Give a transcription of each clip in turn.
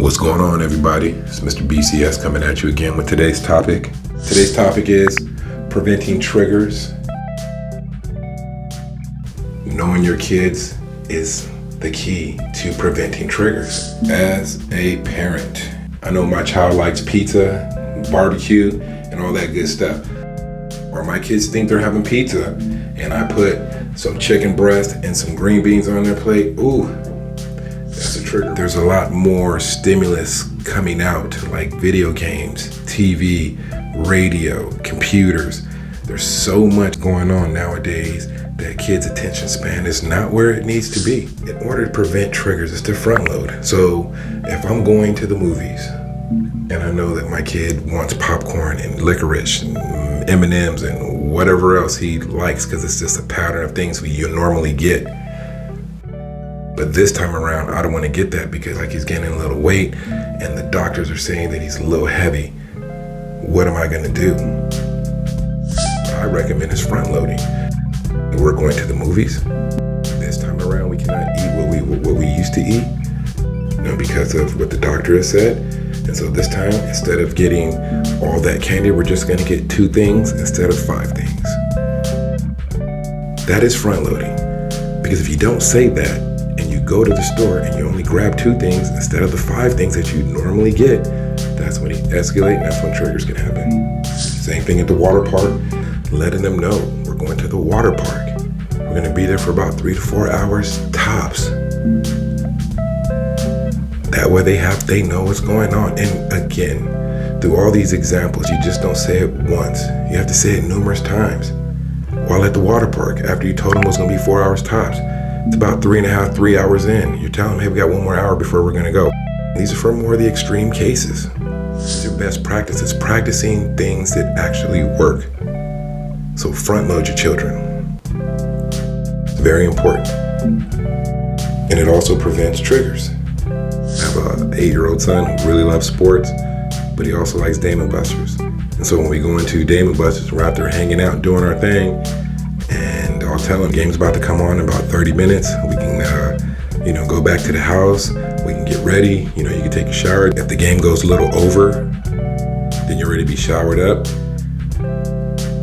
What's going on, everybody? It's Mr. BCS coming at you again with today's topic. Today's topic is preventing triggers. Knowing your kids is the key to preventing triggers. As a parent, I know my child likes pizza, barbecue, and all that good stuff. Or my kids think they're having pizza, and I put some chicken breast and some green beans on their plate. Ooh, that's a trigger. There's a lot more stimulus coming out, like video games, TV, radio, computers. There's so much going on nowadays that kids' attention span is not where it needs to be. In order to prevent triggers, it's to front load. So if I'm going to the movies and I know that my kid wants popcorn and licorice and M&Ms and whatever else he likes, because it's just a pattern of things you normally get. But this time around, I don't want to get that because he's gaining a little weight and the doctors are saying that he's a little heavy. What am I going to do? I recommend is front loading. We're going to the movies. This time around, we cannot eat what we used to eat, because of what the doctor has said. And so this time, instead of getting all that candy, we're just going to get 2 things instead of 5 things. That is front loading. Because if you don't say that and you go to the store and you only grab 2 things instead of the 5 things that you normally get, that's when it escalates and that's when triggers can happen. Same thing at the water park, letting them know we're going to the water park. We're going to be there for about 3 to 4 hours tops. That way they know what's going on. And again, through all these examples, you just don't say it once. You have to say it numerous times. While at the water park, after you told them it was going to be 4 hours tops, it's about 3 hours in. You're telling them, hey, we got 1 more hour before we're going to go. These are for more of the extreme cases. These are best practices, practicing things that actually work. So front load your children. It's very important. And it also prevents triggers. I have an 8-year-old son who really loves sports, but he also likes Dave & Buster's. And so when we go into Dave & Buster's, we're out there hanging out, doing our thing, and I'll tell him, game's about to come on in about 30 minutes. We can, go back to the house. We can get ready. You can take a shower. If the game goes a little over, then you're ready to be showered up.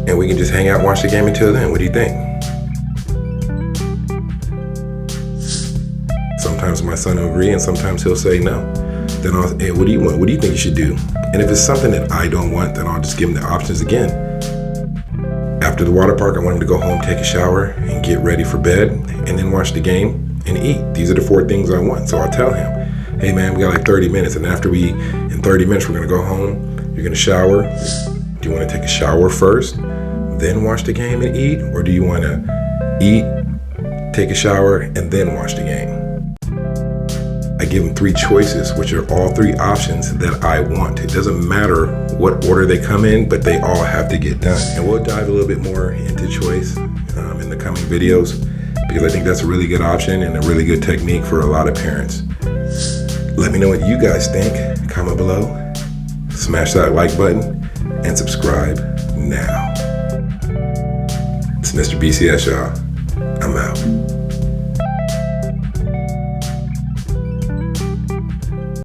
And we can just hang out and watch the game until then. What do you think? Sometimes my son will agree and sometimes he'll say no. Then I'll say, hey, what do you want? What do you think you should do? And if it's something that I don't want, then I'll just give him the options again. After the water park, I want him to go home, take a shower, and get ready for bed, and then watch the game and eat. These are the 4 things I want. So I'll tell him, hey man, we got like 30 minutes, and in 30 minutes, we're gonna go home, you're gonna shower. Do you wanna take a shower first, then watch the game and eat? Or do you wanna eat, take a shower, and then watch the game? I give them 3 choices, which are all 3 options that I want. It doesn't matter what order they come in, but they all have to get done. And we'll dive a little bit more into choice in the coming videos, because I think that's a really good option and a really good technique for a lot of parents. Let me know what you guys think. Comment below, smash that like button, and subscribe now. It's Mr. BCS, y'all. I'm out.